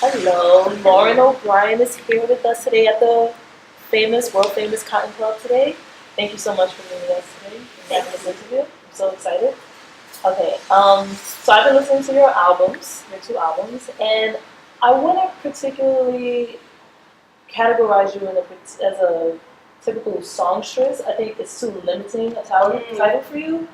Hello, Lauren O'Brien is here with us today at the world famous Cotton Club today. Thank you so much for meeting us today and having this interview. I'm so excited. Okay, so I've been listening to your albums, your two albums, and I wouldn't particularly categorize you as a typical songstress. I think it's too limiting a title for you.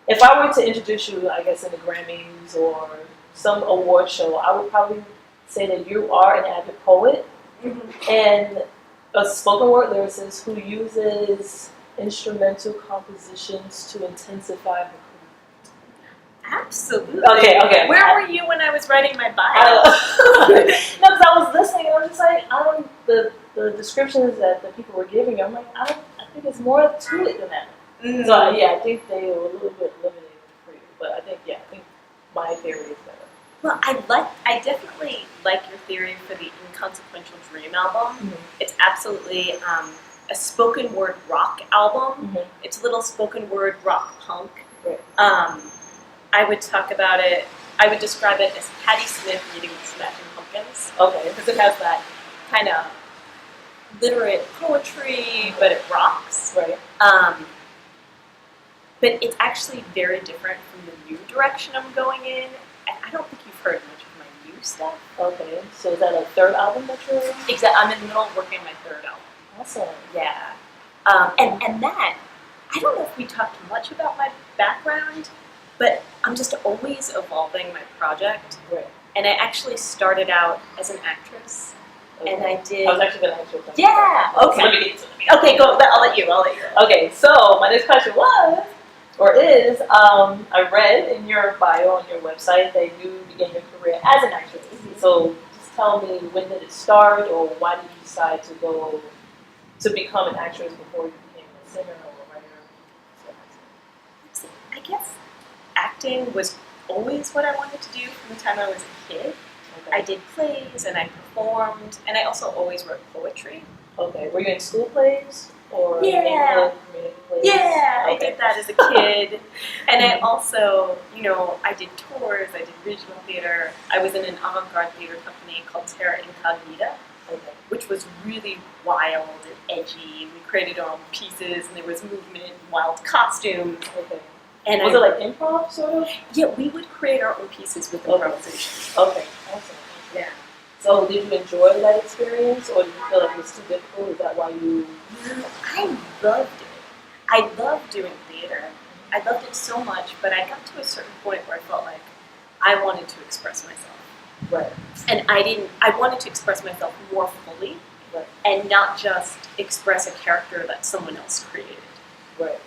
If I were to introduce you, I guess, in the Grammys or some award show, I would probably say that you are an avid poet and a spoken word lyricist who uses instrumental compositions to intensify her Absolutely. Okay. Where were you when I was writing my bio? No, because I was listening and I was just like, the descriptions that the people were giving, I'm like, I think it's more to it than that. Mm. So yeah, I think they were a little bit limited for you, but I think my theory is better. Well, I definitely like your theory for the Inconsequential Dream album. Mm-hmm. It's absolutely a spoken word rock album. Mm-hmm. It's a little spoken word rock punk. Right. I would talk about it. I would describe it as Patti Smith reading the Smashing Pumpkins. Okay. Because it has that kind of literate poetry, but it rocks. Right. But it's actually very different from the new direction I'm going in. And I don't think you've heard much of my new stuff. Okay. So is that a third album that you're? Exactly. I'm in the middle of working on my third album. Awesome. Yeah. And that, I don't know if we talked much about my background, but I'm just always evolving my project. Right. And I actually started out as an actress. Okay. And I did. I was actually going to ask you a question. Yeah. Okay. So let me get into it. Okay, go. I'll let you. Okay, so my next question is, I read in your bio on your website that you began your career as an actress. Mm-hmm. So just tell me, when did it start, or why did you decide to become an actress before you became a singer or a writer? I guess acting was always what I wanted to do from the time I was a kid. Okay. I did plays and I performed, and I also always wrote poetry. Okay, were you in school plays or Yeah. community plays? Yeah, Okay. I did that as a kid. And I also, I did tours, I did regional theater. I was in an avant-garde theater company called Terra Incognita, Okay. which was really wild and edgy. We created our own pieces, and there was movement, wild costumes. Okay. And Was it like improv, sort of? Yeah, we would create our own pieces with improvisation. Okay, awesome. Yeah. So did you enjoy that experience, or did you feel like it was too difficult? Is that why you... I loved it. I loved doing theater. I loved it so much, but I got to a certain point where I felt like I wanted to express myself. Right. And I wanted to express myself more fully, Right. and not just express a character that someone else created. Right.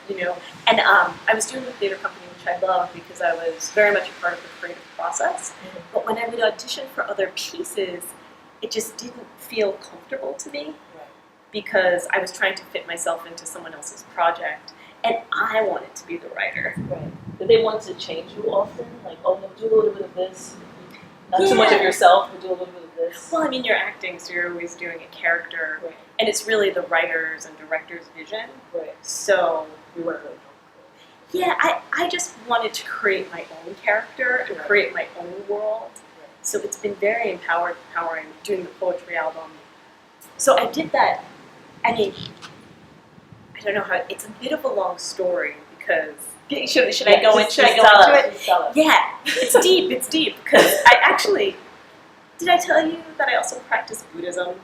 And I was doing the theater company, which I loved because I was very much a part of the creative process. Mm-hmm. But when I would audition for other pieces, it just didn't feel comfortable to me Right. because I was trying to fit myself into someone else's project, and I wanted to be the writer. Right. Did they want to change you often? Like, oh no, do a little bit of this. Not too much of yourself, but do a little bit of this. Well, I mean, you're acting, so you're always doing a character, Right. and it's really the writer's and director's vision. Right. So, You weren't really yeah, I just wanted to create my own character and create my own world. Right. So it's been very empowering doing the poetry album. So I did that. I mean, I don't know how. It's a bit of a long story because should I go into it? Yeah, it's deep. It's deep because I actually did. I tell you that I also practice Buddhism.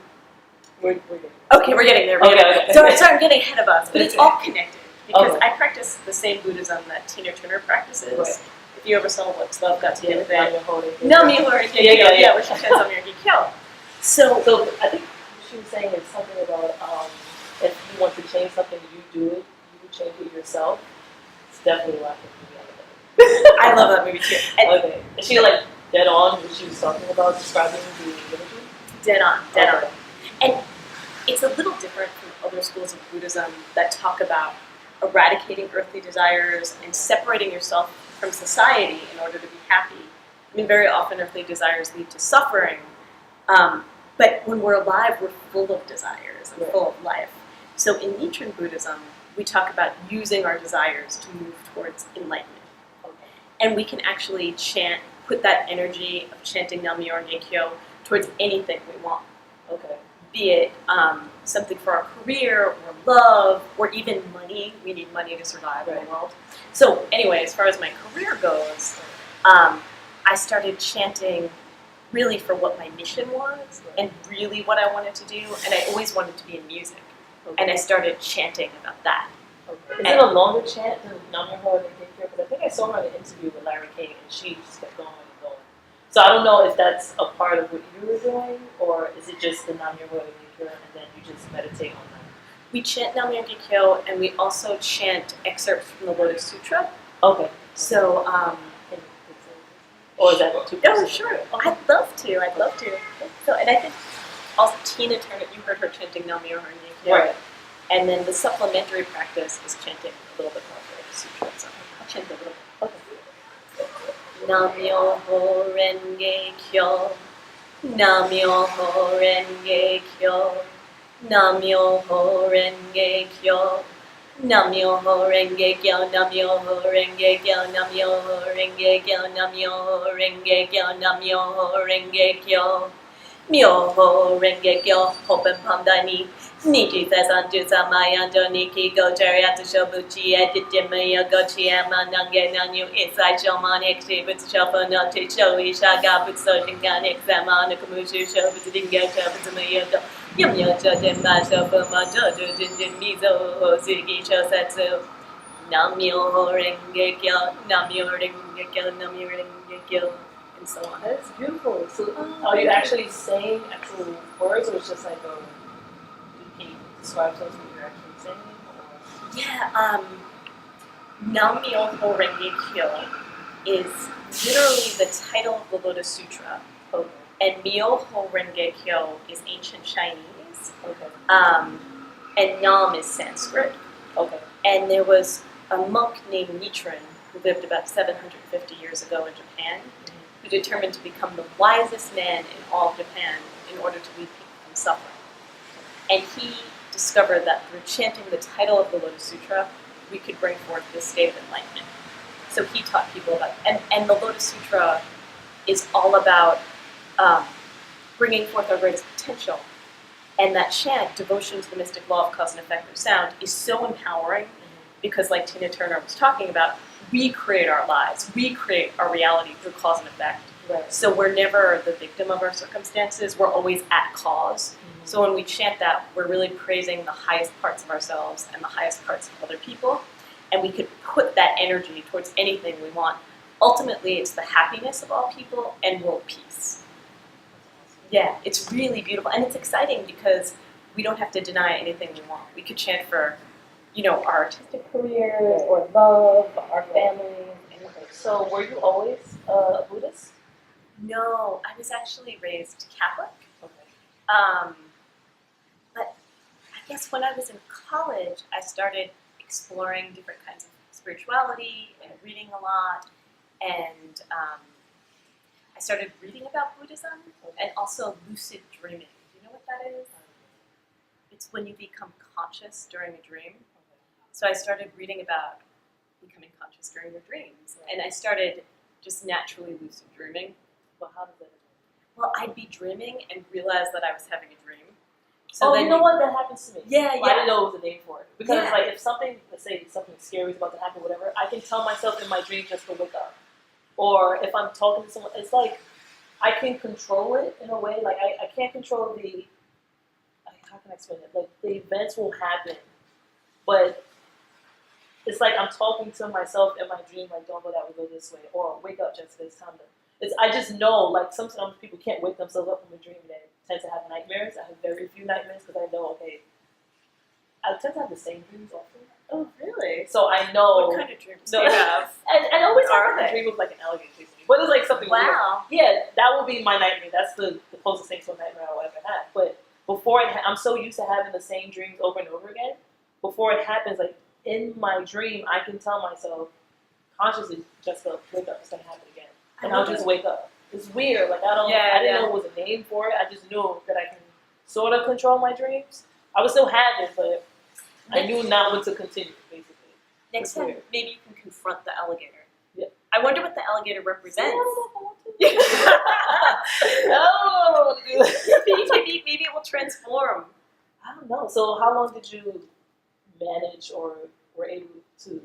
We're getting Okay, we're getting there. Okay. So I'm getting ahead of us, but it's all connected because Okay. I practice the same Buddhism that Tina Turner practices. Right. If you ever saw What's Love Got to Do with Yeah, It, no, me or yeah, where she says I'm your Kyo. So I think she was saying it's something about if you want to change something, you do it. You change it yourself. It's definitely why I think we I love that movie too. And Okay. Is she like dead on when she was talking about describing the imagery? dead on. Okay. And it's a little different from other schools of Buddhism that talk about eradicating earthly desires and separating yourself from society in order to be happy. I mean, very often earthly desires lead to suffering, but when we're alive, we're full of desires and full of life. So in Nichiren Buddhism, we talk about using our desires to move towards enlightenment. And we can actually chant put that energy of chanting Nam-myoho Renge-kyo towards anything we want. Okay. Be it something for our career or love or even money. We need money to survive in the world. So anyway, as far as my career goes, I started chanting really for what my mission was and really what I wanted to do. And I always wanted to be in music. Okay. And I started chanting about that. Okay. Is it a longer chant than Nam-myoho Renge-kyo? Because I think I saw her in an interview with Larry King, and she just kept going and going. So I don't know if that's a part of what you were doing, or is it just the Nam-myoho Renge-kyo, and then you just meditate on that? We chant Nam-myoho Renge-kyo, and we also chant excerpts from the Lotus Sutra. Okay. So, or is that too personal? oh, sure. I'd love to. So, and I think also Tina Turner, you heard her chanting Nam-myoho Renge-kyo. Right. And then the supplementary practice is chanting a little bit more of the sutra. So I'll chant a little bit. Okay. Nam-myoho Renge-kyo. Nam-myoho Renge-kyo. Nam-myoho Renge-kyo. Nam-myoho Renge-kyo. Nam-myoho Renge-kyo. Nam-myoho Renge-kyo. Nam-myoho Renge-kyo. Nam-myoho Renge-kyo. Myoho Renge-kyo. Hopen Pandani. Niji Sasanju Samayando Niki Go Jariata Shobuchi Editimiya Gochi Ama Nange Nanyu Isai Shoman Exhibits Shofa Note Shoi Shaga Butso Shingan Examan Kumushu Shobut Dingo Shobutsumayodo Yumyo Jodimba Shofuma Jojo Jindin Mizo Hosugi Shosetsu Namyo Renge-kyo, Namyo Renge-kyo, Namyo Renge-kyo, and so on. That's beautiful. So are you actually saying actual words, or it's just like a... Can you describe something you're actually saying? Yeah, Nam-myoho Renge-kyo is literally the title of the Lotus Sutra, Okay. and Myoho Renge-kyo is ancient Chinese, Okay. and Nam is Sanskrit. Okay. And there was a monk named Nichiren who lived about 750 years ago in Japan, who determined to become the wisest man in all of Japan in order to lead people from suffering. And he discovered that through chanting the title of the Lotus Sutra, we could bring forth this state of enlightenment. So he taught people about, and the Lotus Sutra is all about bringing forth our greatest potential. And that chant, Devotion to the Mystic Law of Cause and Effect of Sound, is so empowering because, like Tina Turner was talking about, we create our lives, we create our reality through cause and effect. Right. So we're never the victim of our circumstances, we're always at cause. So when we chant that, we're really praising the highest parts of ourselves and the highest parts of other people, and we could put that energy towards anything we want. Ultimately, it's the happiness of all people and world peace. Yeah, it's really beautiful, and it's exciting because we don't have to deny anything we want. We could chant for, our artistic careers or love, our families, anything. So were you always a Buddhist? No, I was actually raised Catholic. Okay. But I guess when I was in college, I started exploring different kinds of spirituality and reading a lot, and I started reading about Buddhism and also lucid dreaming. Do you know what that is? It's when you become conscious during a dream. So I started reading about becoming conscious during your dreams, and I started just naturally lucid dreaming. Well, how does that? Well, I'd be dreaming and realize that I was having a dream. So you know what? That happens to me. Yeah, Well, I didn't know it was a name for it. Because Yeah. like if something, let's say something scary is about to happen, whatever, I can tell myself in my dream just to wake up. Or if I'm talking to someone, it's like I can control it in a way. Like I can't control the, how can I explain it? Like the events will happen, but it's like I'm talking to myself in my dream, like don't go that way, go this way, or wake up, Jessica, it's time to. I just know, like sometimes people can't wake themselves up from a dream. They tend to have nightmares. I have very few nightmares because I know, okay, I tend to have the same dreams often. Oh, really? So I know. What kind of dreams do you have? I always Are have like, a they? dream of like an alligator chasing me. But it's like something weird. Wow. Yeah, that would be my nightmare. That's the closest thing to a nightmare I'll ever have. But before I'm so used to having the same dreams over and over again. Before it happens, like in my dream, I can tell myself consciously, Jessica, wake up. It's gonna happen again, and I'll just wake up. It's weird. Like I didn't know it was a name for it. I just knew that I can sort of control my dreams. I would still have it, but I knew not what to continue. Basically, Next time, weird. maybe you can confront the alligator. Yeah. I wonder what the alligator represents. I don't know if I want to. No. Maybe it will transform. I don't know. So how long did you manage or were able to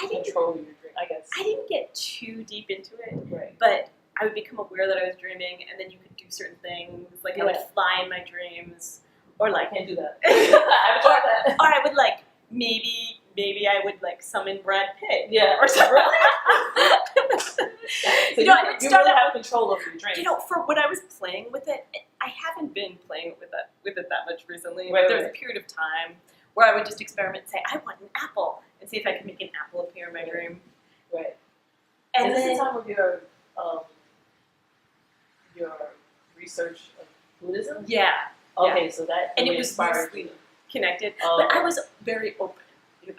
I didn't control your dream? I guess. I didn't get too deep into it, Right. but I would become aware that I was dreaming, and then you could do certain things. Like I would Yeah. fly in my dreams, or I like, can't do that. I haven't tried that. or I would like maybe I would like summon Brad Pitt. Yeah. Or something. So You know, I would you start really out have control over your dreams. You know, for when I was playing with it, I haven't been playing with it that much recently. Right, But there was right. a period of time where I would just experiment and say, I want an apple, and see if I could make an apple appear in my Right. dream. Right. And Is this then, the time of your research of Buddhism? yeah, Okay, so that and it really was inspired loosely you. connected. Oh. But I was very open.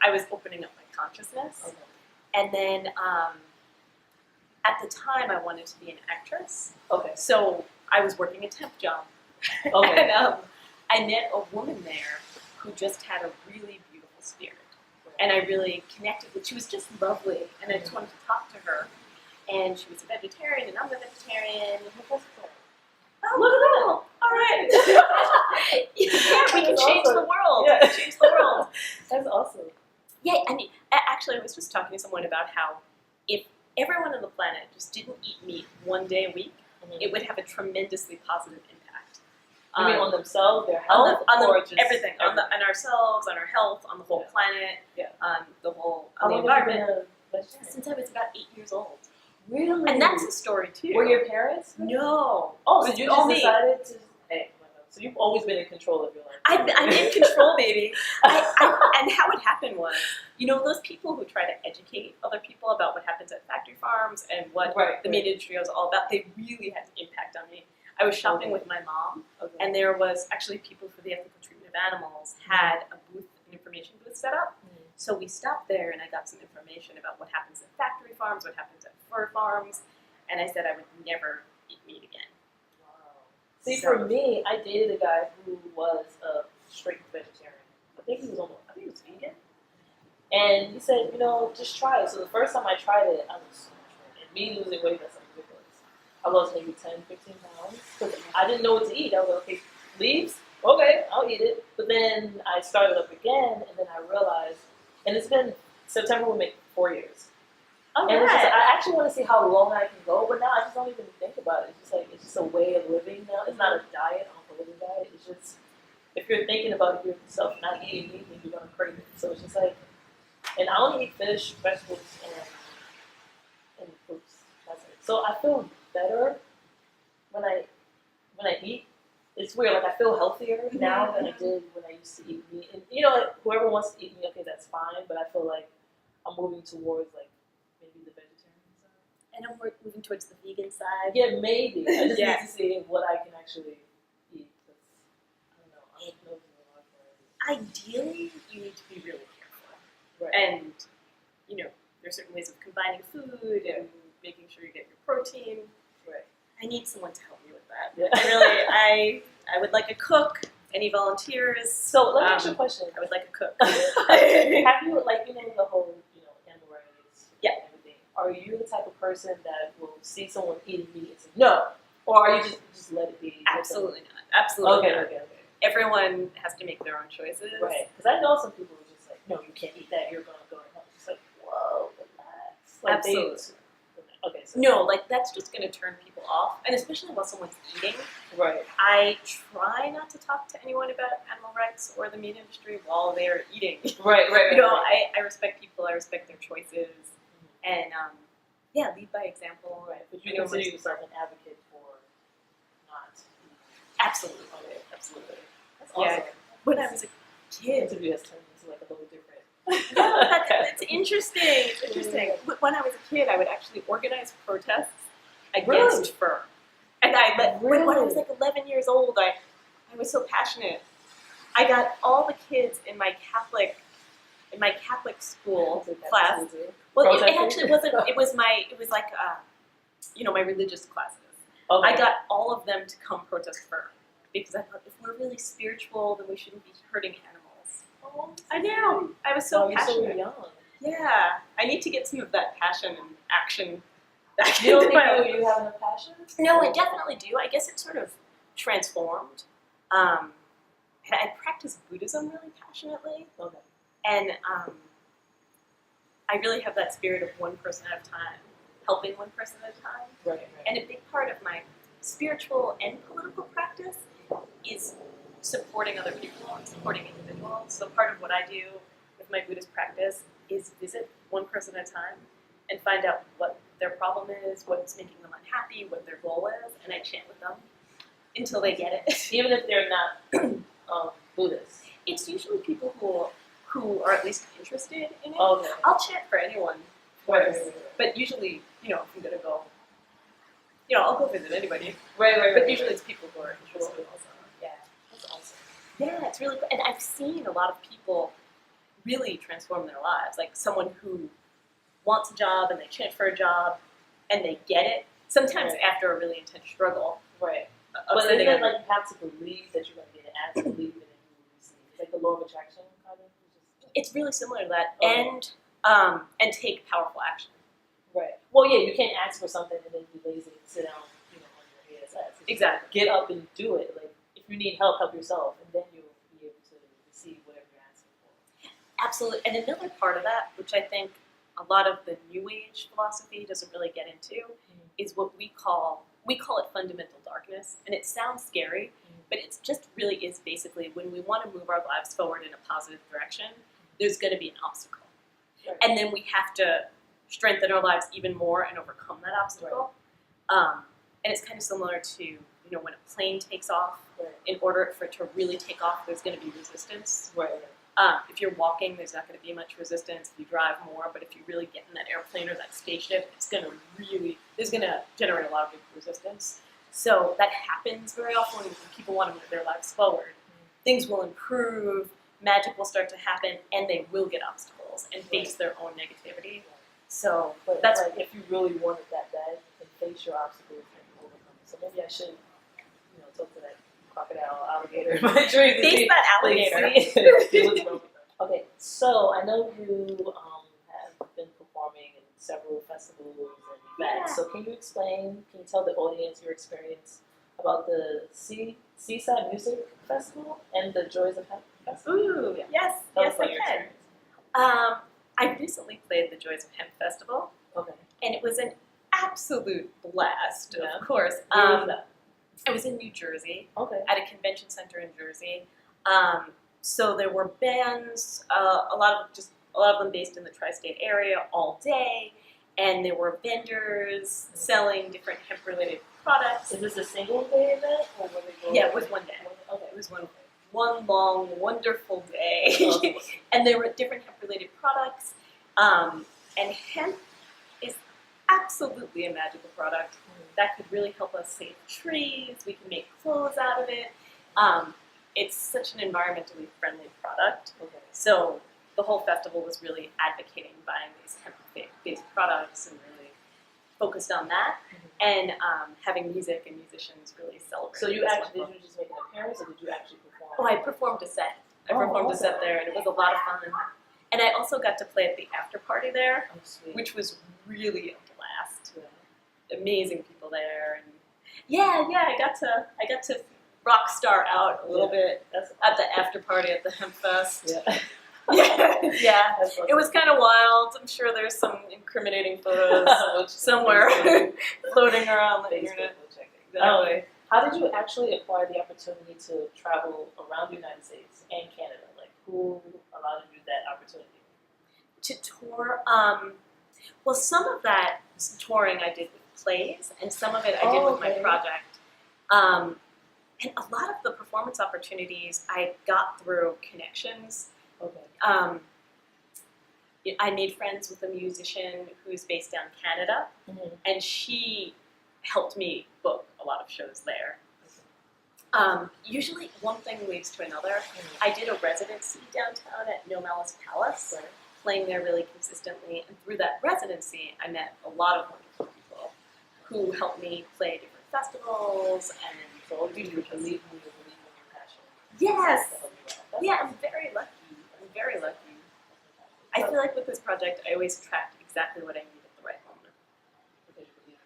I was opening up my consciousness. Okay. And then at the time, I wanted to be an actress. Okay. So I was working a temp job. Okay. And I met a woman there who just had a really beautiful spirit. And I really connected with. She was just lovely, and I just wanted to talk to her. And she was a vegetarian, and I'm a vegetarian. Oh, look at that! All right, yeah, we can That's change the awesome. world. Yeah. We can change the world. That's awesome. Yeah, I mean, actually, I was just talking to someone about how if everyone on the planet just didn't eat meat one day a week, it would have a tremendously positive impact. You mean on themselves, their health, on or just everything, on ourselves, on our health, on the whole Yeah. planet, Yeah. on the whole, How on the long have you environment. been a vegetarian? Since I was about 8 years old, Really? and that's a story too. Were your parents? No. Oh, so It's you all just me. decided to. Hey, so you've always been in control of your life. I'm in control, baby. And how it happened was, you know, those people who try to educate other people about what happens at factory farms and what Right. the meat industry is all about, they really had an impact on me. I was shopping Okay. with my mom, Okay. and there was actually people for the ethical treatment of animals had a booth, an information booth set up. So we stopped there, and I got some information about what happens at factory farms, what happens at fur farms, and I said I would never eat meat again. Wow. See, So- for me, I dated a guy who was a straight vegetarian. I think he was vegan. And he said, you know, just try it. So the first time I tried it, I was so much. And me losing weight, that's like ridiculous. I lost maybe 10, 15 pounds. Because I didn't know what to eat. I was like, okay, leaves? Okay, I'll eat it. But then I started up again, and then I realized, and it's been, September will make 4 years. All And it's just, right. I actually want to see how long I can go, but now I just don't even think about it. It's just like, it's just a way of living now. It's not a diet, a living diet. It's just, if you're thinking about yourself not eating meat, then you're going to crave it. So it's just like, and I only eat fish, vegetables, and fruits. That's it. So I feel better when I eat. It's weird, like I feel healthier now than I did when I used to eat meat. And you know, like, whoever wants to eat meat, okay, that's fine. But I feel like I'm moving towards like maybe the vegetarian side. And I'm moving towards the vegan side. Yeah, maybe. I just Yeah. need to see what I can actually eat. 'Cause I don't know. I don't know if it's a lot for Ideally, you need to be really careful. Right. And, you know, there's certain ways of combining food and making sure you get your protein. Right. I need someone to help me with that. Yeah. Really, I would like a cook. Any volunteers? So let me ask you a question. I would like a cook. Have you, like, you know, the whole, you know, animal rights Yeah. and everything. Are you the type of person that will see someone eating meat and say no? Or are you just let it be? Absolutely not. Absolutely Okay, not. okay. Everyone has to make their own choices. Right. Because I know some people who are just like, no, you can't eat that. You're going to go and help. It's like, whoa, relax. Like, Absolutely. Okay, so. No, like that's just going to turn people off, and especially while someone's eating. Right. I try not to talk to anyone about animal rights or the meat industry while they're eating. Right, right. You know, I respect people, I respect their choices, and yeah, lead by example. Right. But you I know consider most- yourself an advocate for not. Absolutely. Okay, absolutely. That's Yeah. awesome. When I was a The kid, interview has turned into like a little different. no, it's interesting. It's interesting. When I was a kid, I would actually organize protests against Really? fur. And when I was Really? like 11 years old, I was so passionate. I got all the kids in my Catholic school class. Well, it Protesting? actually wasn't. It was like you know, my religious classes. Okay. I got all of them to come protest fur because I thought if we're really spiritual, then we shouldn't be hurting animals. Oh, I know. I was so you're so passionate. young. Yeah, I need to get some of that passion and action back You don't into think my you have enough passion? No, I definitely do. I guess it sort of transformed. And I practice Buddhism really passionately, Okay. and I really have that spirit of one person at a time, helping one person at a time. Right. And a big part of my spiritual and political practice is supporting other people and supporting individuals. So part of what I do with my Buddhist practice is visit one person at a time and find out what their problem is, what's making them unhappy, what their goal is, and I chant with them until they get it. Even if they're not Buddhist. It's usually people who are at least interested in it. Okay. I'll chant for anyone, of course, but usually, if I'm gonna go, I'll go visit anybody. Right. But usually it's people who are interested also. Yeah, that's awesome. Yeah, it's really cool. And I've seen a lot of people really transform their lives. Like someone who wants a job and they chant for a job and they get it. Sometimes Right. after a really intense struggle. Right. Of But isn't sitting it on- like you have to believe that you're going to get it, and to believe in it, you will receive? It's like the law of attraction, kind of. It's really similar to that. Okay. And take powerful action. Right. Well, yeah, you can't ask for something and then be lazy and sit down, on your ass. Exactly. Get up and do it. Like, if you need help, help yourself, and then you'll be able to receive whatever you're asking for. Absolutely. And another part of that, which I think a lot of the New Age philosophy doesn't really get into, is what we call it fundamental darkness. And it sounds scary, but it just really is basically when we want to move our lives forward in a positive direction, there's going to be an obstacle. Right. And then we have to strengthen our lives even more and overcome that obstacle. And it's kind of similar to, when a plane takes off, Right. in order for it to really take off, there's going to be resistance. Right. If you're walking, there's not going to be much resistance. If you drive more, but if you really get in that airplane or that spaceship, there's going to generate a lot of resistance. So that happens very often when people want to move their lives forward. Things will improve, magic will start to happen, and they will get obstacles and face their own negativity. So But that's like, if you really want it that bad, you can face your obstacles and overcome it. So maybe I should, talk to that crocodile, alligator in my dreams. and face see- that like, alligator. see what's wrong with them. Okay, so I know you have been performing in several festivals and events. Yeah. So can you tell the audience your experience about the Seaside Music Festival and the Joys of Hemp Festival? Ooh, yes, Tell yes, us I about your can. experience. I recently played the Joys of Hemp Festival, Okay. and it was an absolute blast, Yeah. of course. Where was that? I was in New Jersey, Okay. at a convention center in Jersey. So there were bands, a lot of them based in the tri-state area all day, and there were vendors selling different hemp-related products. Is this a single day event or were they going? Yeah, it was one day. Okay. It was one long, wonderful day. Okay. And there were different hemp-related products. And hemp is absolutely a magical product that could really help us save trees. We can make clothes out of it. It's such an environmentally friendly product. Okay. So the whole festival was really advocating buying these hemp-based products and really focused on that. And having music and musicians really celebrate. So you this actually, wonderful- did you just make an appearance or did you actually perform? Oh, I performed a set. I Oh, performed a awesome. set there, and it was a lot of fun. And I also got to play at the after party there, Oh, sweet. which was really a blast. Yeah. Amazing people there, and I got to rock star out a little bit That's at the after party at the Hemp Fest. Yeah. Yeah. That's awesome. It was kind of wild. I'm sure there's some incriminating photos Which- somewhere floating around the Facebook, internet. we'll check it. Exactly. How did you actually acquire the opportunity to travel around the United States and Canada? Like, who allowed you that opportunity? To tour, well, some of that touring I did with plays, and some of it I did with my Okay. project. And a lot of the performance opportunities I got through connections. Okay. I made friends with a musician who's based down in Canada, Mm-hmm. and she helped me book a lot of shows there. Usually one thing leads to another. I did a residency downtown at No Malice Palace, Right. playing there really consistently, and through that residency I met a lot of wonderful people who helped me play different festivals and So all you do is believe in your passion. Yes. To help you out. That's yeah, I'm very lucky. I feel like with this project I always attract exactly what I need at the right moment. Because you believe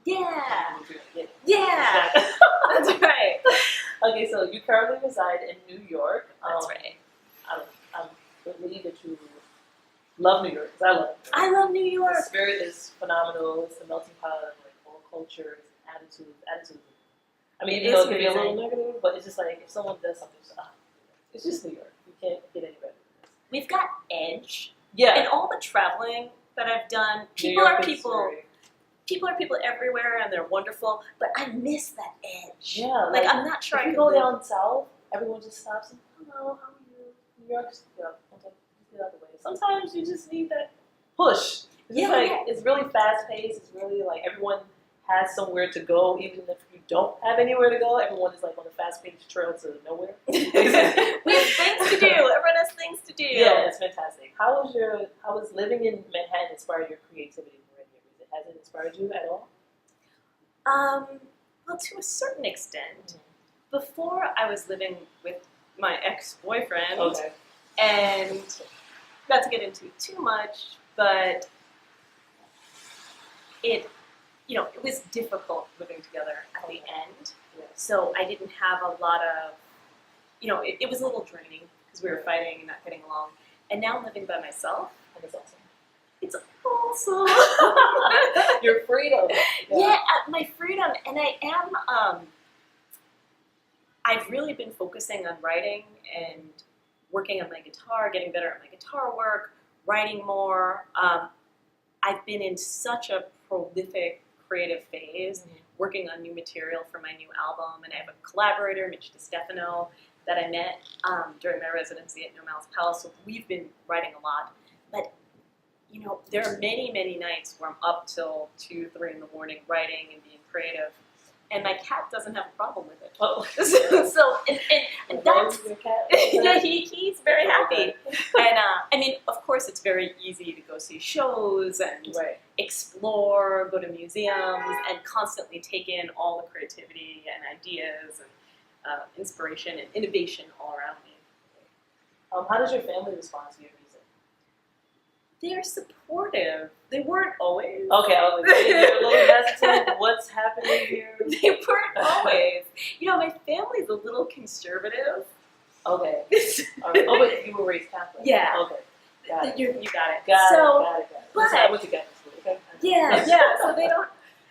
Yeah. Yeah. Yeah. Exactly. That's right. Okay, so you currently reside in New York. That's right. I believe that you love New York, because I love New York. I love New The York. spirit is phenomenal. It's a melting pot of like all cultures and attitudes. I mean, It even though is it can be a little amazing. negative, but it's just like if someone does something, it's just New York. You can't get any better than this. We've got edge. Yeah, And all the traveling that I've done, New people York are is people. very- People are people everywhere, and they're wonderful. But I miss that edge. Yeah, Like I'm not sure if I you could go live. down south, everyone just stops and hello, how are you? New York's okay, just get out of the way. Sometimes you just need that push. It's Yeah, just like yeah. it's really fast paced. It's really like everyone has somewhere to go, even if you don't have anywhere to go. Everyone is like on a fast paced trail to nowhere. We have things to do. Everyone has things to do. Yeah, it's fantastic. How was living in Manhattan inspired your creativity for any reason? Has it inspired you at all? Well, to a certain extent. Before I was living with my ex-boyfriend, Okay. and not to get into too much, but it was difficult living together at the end. Yeah. So I didn't have a lot of, it was a little draining because we were fighting and not getting along. And now living by myself, And it's awesome. it's awesome. Your freedom. Yeah, my freedom, and I am. I've really been focusing on writing and working on my guitar, getting better at my guitar work, writing more. I've been in such a prolific creative phase, working on new material for my new album, and I have a collaborator, Mitch DiStefano, that I met during my residency at No Malice Palace. So we've been writing a lot, but there are many, many nights where I'm up till 2, 3 in the morning writing and being creative, and my cat doesn't have a problem with it. Oh. So and that's Your cat? yeah, he's very happy. And I mean, of course, it's very easy to go see shows and Right. explore, go to museums, and constantly take in all the creativity and ideas and inspiration and innovation all around me. How does your family respond to your music? They're supportive. They weren't always. Okay, I was like, you're a little hesitant. What's happening here? They weren't always. My family's a little conservative. Okay. All right. Oh, but you were raised Catholic. Yeah. Okay. Got it. You got it. Got So, it. but- Listen, I went to Catholic school. Okay. yeah. So they don't.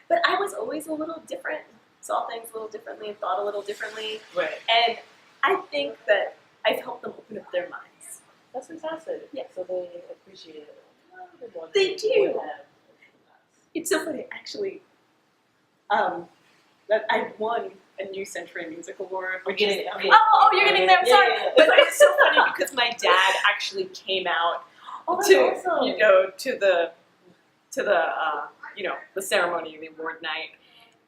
But I was always a little different. Saw things a little differently and thought a little differently. Right. And I think that I've helped them open up their minds. That's fantastic. Yeah. So they appreciate it. They do. Would have. It's so funny, actually. That I won a New Century Music Award. I'm getting it. Oh, you're getting there. I'm sorry. Yeah. But it's so funny because my dad actually came out Oh, that's to awesome. to the ceremony, the award night,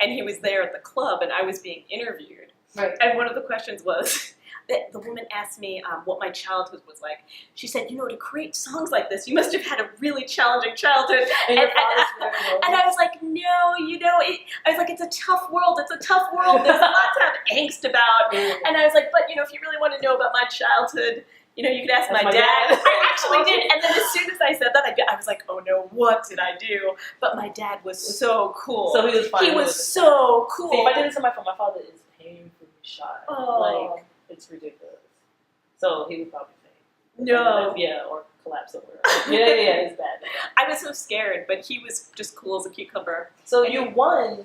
and he was there at the club, and I was being interviewed. Right. And one of the questions was that the woman asked me what my childhood was like. She said, to create songs like this, you must have had a really challenging childhood. And your And- father's very well. And I was like, no, I was like, it's a tough world. It's a tough world. There's a lot to have angst about. And I was like, but if you really want to know about my childhood, you could ask That's my my dad. dad. I actually did. And then as soon as I said that, I was like, oh no, what did I do? But my dad was so cool. So he was fine. He with was it. so cool. See, if I did it to my phone, my father is painfully shy. Oh. Like, it's ridiculous. So he would probably faint. No. Yeah, or collapse somewhere. Yeah, it's bad. I was so scared, but he was just cool as a cucumber. So you won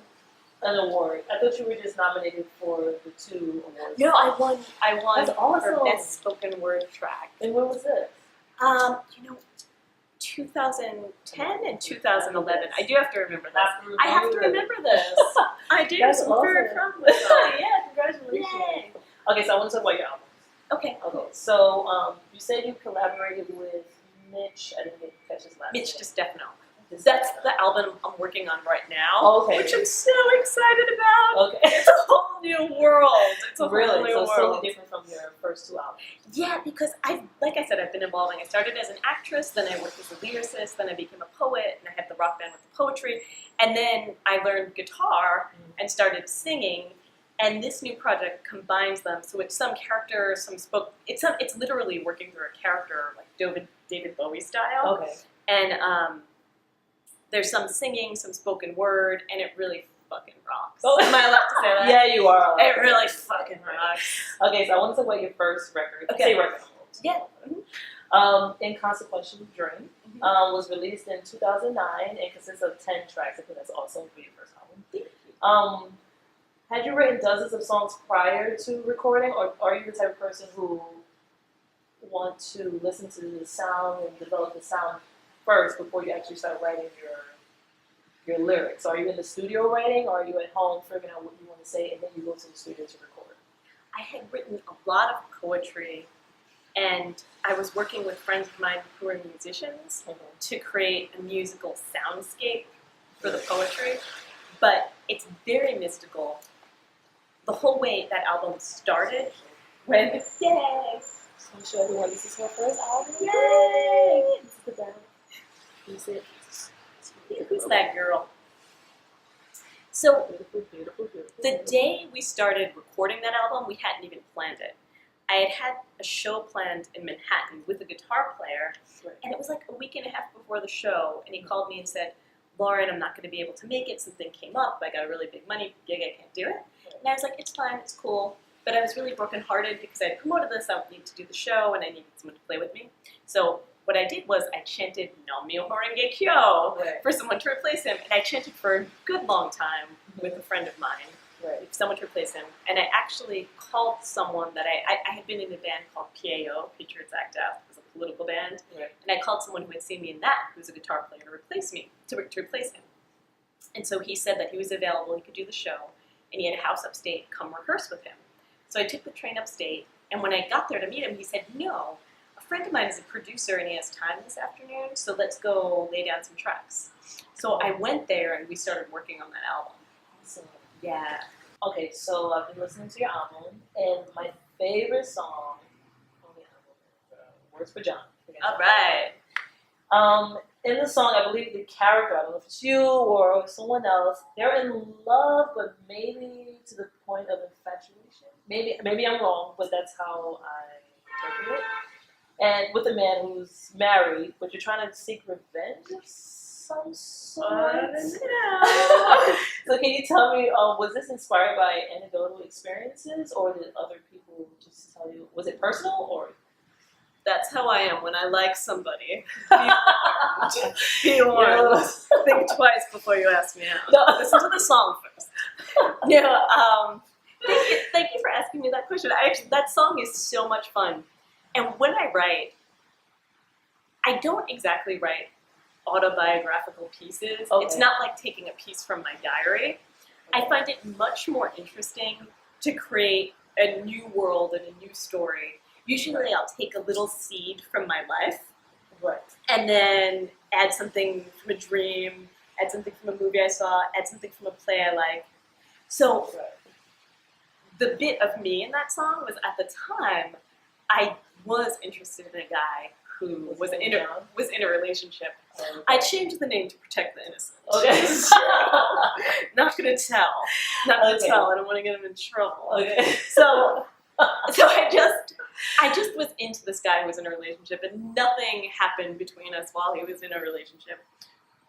an award. I thought you were just nominated for the 2 awards. No, I won That's awesome. for Best Spoken Word Track. And when was this? 2010 and 2011. I do have to remember this. I have to Absolutely. remember this. I do. That's So I'm very awesome. proud of myself. Yeah, congratulations. Yay. Okay, so I want to talk about your album. Okay. Okay, so you said you collaborated with Mitch. I didn't catch his last name. Mitch DiStefano. That's the album I'm working on right now, Oh, okay. which I'm so excited about. Okay. It's a whole new world. It's a whole Really? new So it's world. totally different from your first 2 albums. Yeah, because like I said, I've been evolving. I started as an actress, then I worked as a lyricist, then I became a poet, and I had the rock band with the poetry, and then I learned guitar and started singing. And this new project combines them, so it's some character, some spoke. It's literally working through a character like David Bowie style, Okay. and there's some singing, some spoken word, and it really fucking rocks. Oh. Am I allowed to say that? Yeah, you are. It really fucking rocks. Okay, so I want to talk about your first record. Okay. Say record. Yeah. Inconsequential Dream Mhm. was released in 2009 and consists of 10 tracks. I think that's awesome for your first album. Had you written dozens of songs prior to recording, or are you the type of person who want to listen to the sound and develop the sound first before you actually start writing your lyrics? Are you in the studio writing, or are you at home figuring out what you want to say and then you go to the studio to record? I had written a lot of poetry, and I was working with friends of mine who were musicians to create a musical soundscape for the poetry, but it's very mystical. The whole way that album started, when, yay! So I'm sure everyone, this is her first album. Yay! This is the band. You see it? Who's that girl? So Beautiful, beautiful, beautiful. the day we started recording that album, we hadn't even planned it. I had a show planned in Manhattan with a guitar player, and it was like a week and a half before the show, and he called me and said, Lauren, I'm not going to be able to make it. Something came up. I got a really big money gig. I can't do it. And I was like, it's fine. It's cool. But I was really brokenhearted because I promoted this. I would need to do the show, and I needed someone to play with me. So what I did was I chanted Nam Myoho Renge Kyo for someone to replace him. And I chanted for a good long time with a friend of mine. Someone to replace him. And I actually called someone that I had been in a band called PAO, Patriots Act Out. It was a political band. And I called someone who had seen me in that, who was a guitar player, to replace me, to replace him. And so he said that he was available, he could do the show, and he had a house upstate, come rehearse with him. So I took the train upstate, and when I got there to meet him, he said, no, a friend of mine is a producer and he has time this afternoon, so let's go lay down some tracks. So I went there and we started working on that album. Awesome. Yeah. Okay, so I've been listening to your album, and my favorite song on the album is Words for John. All right. In the song, I believe the character, I don't know if it's you or someone else, they're in love, but maybe to the point of infatuation. Maybe I'm wrong, but that's how I interpret it. And with a man who's married, but you're trying to seek revenge of some sort. So can you tell me, was this inspired by anecdotal experiences, or did other people just tell you? Was it personal, or? That's how I am when I like somebody. Be warned. Be warned. Think twice before you ask me out. No. Listen to the song first. Thank you for asking me that question. That song is so much fun. And when I write, I don't exactly write autobiographical pieces. Okay. It's not like taking a piece from my diary. I find it much more interesting to create a new world and a new story. Usually I'll take a little seed from my life and then add something from a dream, add something from a movie I saw, add something from a play I like. So the bit of me in that song was, at the time, I was interested in a guy who was in a relationship. I changed the name to protect the innocent. Okay. Not gonna tell. Not gonna Okay. tell. I don't want to get him in trouble. Okay. So I just was into this guy who was in a relationship, and nothing happened between us while he was in a relationship.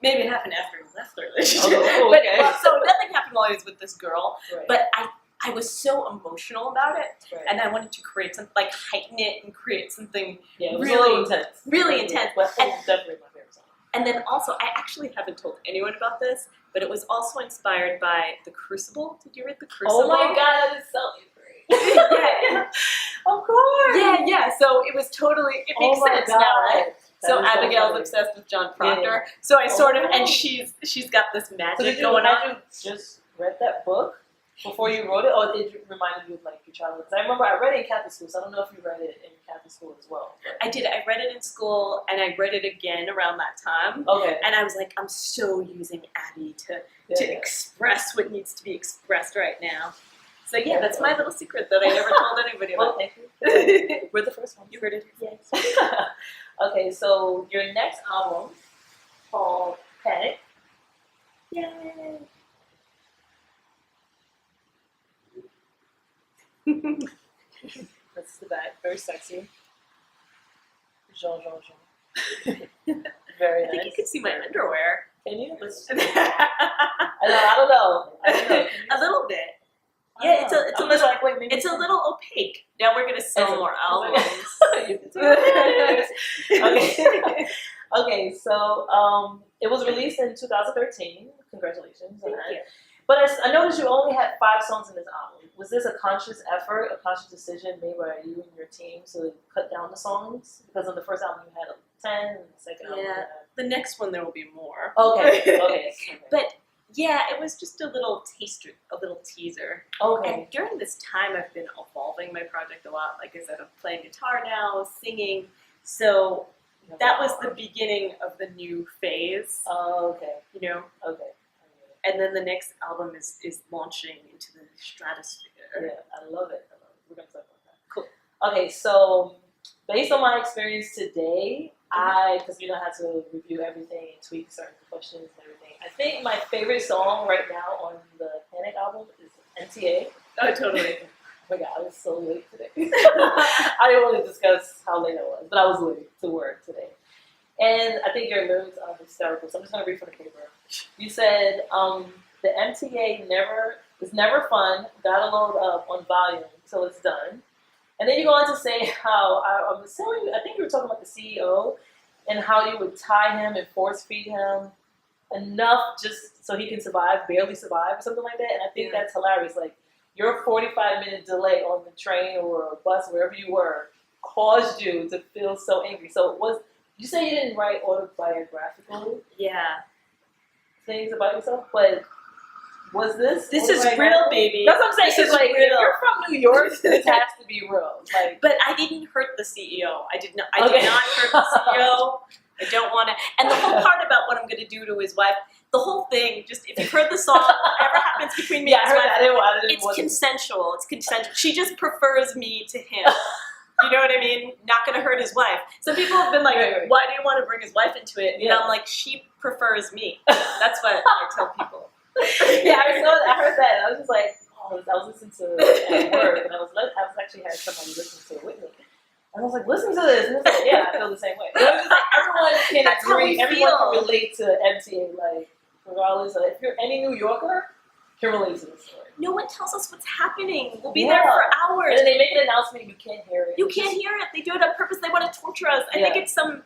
Maybe it happened after he left the relationship. Oh, okay. But, so nothing happened while he was with this girl. Right. But I was so emotional about it, Right. and I wanted to create something, like heighten it and create something Yeah, it was really- a little intense. really intense. But it's definitely my favorite song. And then also, I actually haven't told anyone about this, but it was also inspired by The Crucible. Did you read The Crucible? Oh my god, that is so great. Yeah. Of course. Yeah. So it was totally, it makes sense now, right? So That is Abigail's funny. obsessed with John Yeah. Proctor. So I sort of, Oh. and she's got this So magic going on. had you just read that book before you wrote it, or did it remind you of like your childhood? 'Cause I remember I read it in Catholic school, so I don't know if you read it in Catholic school as well. But. I did. I read it in school, and I read it again around that time. Okay. And I was like, I'm so using Abby to Yeah. express what needs to be expressed right now. So yeah, that's my little secret that I never told anybody Well, about. thank you. We're the first ones. You heard it. Yes. Okay, so your next album called Panic. Yay! That's the back. Very sexy. Jean. Very I think you nice. can see my underwear. Can you? A I don't know. little bit. I Yeah, don't it's know. a it's a I'm just little like, wait, maybe it's a little opaque. Now we're gonna sell It's a- more it's albums. okay. Okay, so it was released in 2013. Congratulations on Thank that. you. But I noticed you only had 5 songs in this album. Was this a conscious effort, a conscious decision made by you and your team to cut down the songs? Because on the first album you had 10, and the second album you Yeah. had... The next one there will be more. Okay. But yeah, it was just a little taster, a little teaser. Okay. And during this time, I've been evolving my project a lot. Like I said, I'm playing guitar now, singing. So that was the beginning of the new phase, Oh, okay. you know. Okay. And then the next album is launching into the stratosphere. Yeah, I love it. We're gonna talk about that. Cool. Okay, so based on my experience today, because I had to review everything and tweak certain questions and everything. I think my favorite song right now on the Panic album is MTA. Oh, totally. Oh my god, I was so late today. I didn't want to discuss how late I was, but I was late to work today. And I think your lyrics are hysterical, so I'm just going to read from the paper. You said, the MTA is never fun, gotta load up on volume until it's done. And then you go on to say how, I think you were talking about the CEO, and how you would tie him and force feed him enough just so he can survive, barely survive, or something like that. And I think that's hilarious. Like, your 45-minute delay on the train or a bus, wherever you were, caused you to feel so angry. So you say you didn't write autobiographical things about yourself, but was this? This is real, baby. That's what I'm saying. This It's is like, real. if you're from New York, this has to be real. Like, But I didn't hurt the CEO. I did not hurt the CEO. I don't want to. And the whole part about what I'm going to do to his wife, the whole thing, just if you've heard the song, whatever happens between me and his wife, it's consensual. It's consensual. She just prefers me to him. You know what I mean? Not going to hurt his wife. Some people have been like, why do you want to bring his wife into it? And I'm like, she prefers me. That's what I tell people. Yeah, I heard that. I was just like, I was listening to it at work, and I was actually had somebody listen to it with me. And I was like, listen to this. And it's like, yeah, I feel the same way. It was just like, everyone can agree, everyone can relate to MTA, like, regardless of, if you're any New Yorker, can relate to this story. No one tells us what's happening. We'll be there for hours. And then they make an announcement, you can't hear it. You can't hear it. They do it on purpose. They want to torture us. I think it's some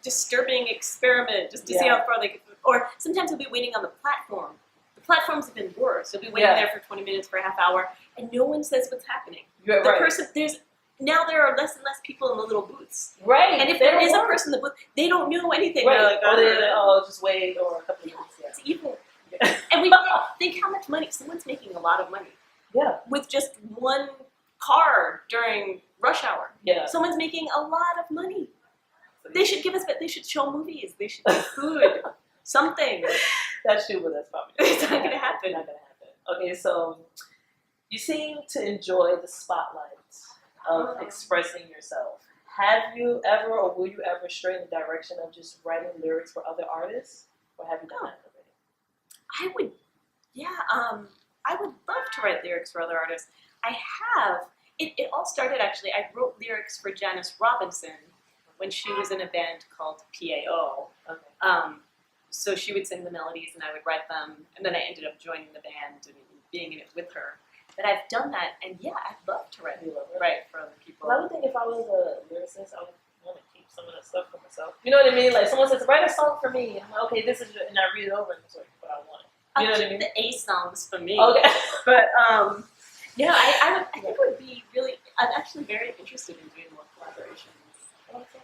disturbing experiment just to see how far they can. Or sometimes we'll be waiting on the platform. The platforms have been worse. You'll be waiting there for 20 minutes, for a half hour, and no one says what's happening. Now there are less and less people in the little booths. Right. And if there is a person in the booth, they don't know anything. Right. They're like, just wait, or a couple of minutes. Yeah. It's evil. And we think how much money. Someone's making a lot of money. Yeah. With just one car during rush hour. Yeah. Someone's making a lot of money. They should give us, but they should show movies. They should give food. Something. That's true, but that's probably it's not going to happen. Not going to happen. Okay, so you seem to enjoy the spotlight of expressing yourself. Have you ever, or will you ever, stray in the direction of just writing lyrics for other artists, or have you done that already? I would, I would love to write lyrics for other artists. I have. It all started actually. I wrote lyrics for Janice Robinson when she was in a band called PAO. Okay. So she would sing the melodies and I would write them, and then I ended up joining the band and being in it with her. But I've done that, and I'd love to write for other people. Well, I would think if I was a lyricist, I would want to keep some of that stuff for myself. You know what I mean? Like, someone says, write a song for me, and I'm like, okay, this is, and I read it over, and it's like, what I want. You know what I mean? The A songs for me. Okay. But, I think it would be really, I'm actually very interested in doing more collaborations.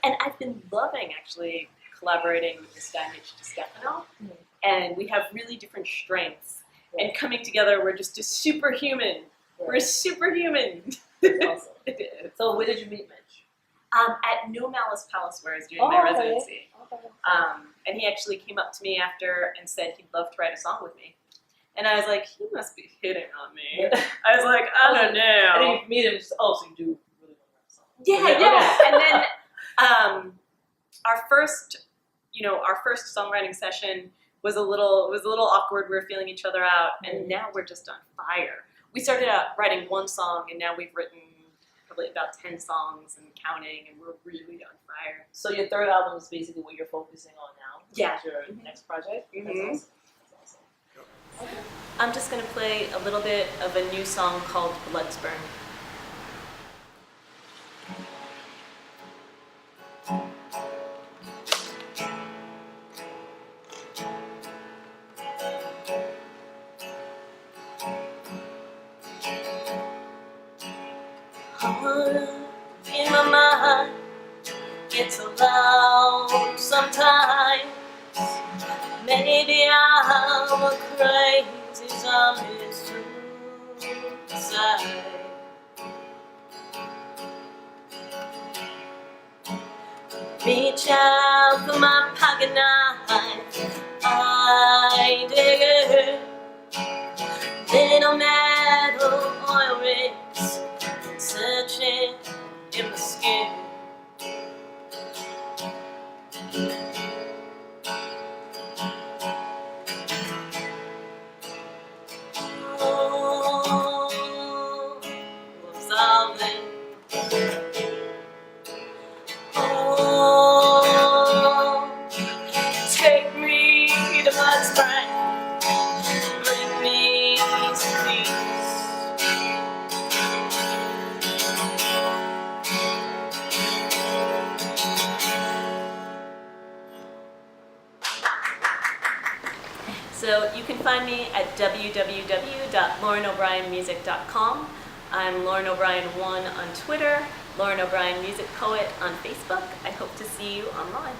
And I've been loving, actually, collaborating with this guy, Mitch DiStefano, and we have really different strengths. And coming together, we're just superhuman. Yeah. We're superhuman. Awesome. So where did you meet Mitch? At No Malice Palace, where I was doing my residency. Okay. And he actually came up to me after and said he'd love to write a song with me. And I was like, he must be hitting on me. I was like, I don't know. And then you meet him, so you do really want to write a song. Yeah. And then our first songwriting session was a little awkward. We were feeling each other out, and now we're just on fire. We started out writing one song, and now we've written a probably about 10 songs and counting, and we're really on fire. So your third album is basically what you're focusing on now. Yeah. As your next project. Mhm. That's awesome. That's awesome. Okay. I'm just gonna play a little bit of a new song called Bloodspurn. In my mind, it's loud sometimes. Maybe I'm a crazy zombie suicide. Reach out for my pocket knife, I dig it. Little metal oil rigs, searching in my skin. Oh, I'm solving. Oh, take me to Bloodspurn, bring me to peace. So you can find me at www.laurenobrienmusic.com. I'm Lauren O'Brien 1 on Twitter, Lauren O'Brien Music Poet on Facebook. I hope to see you online.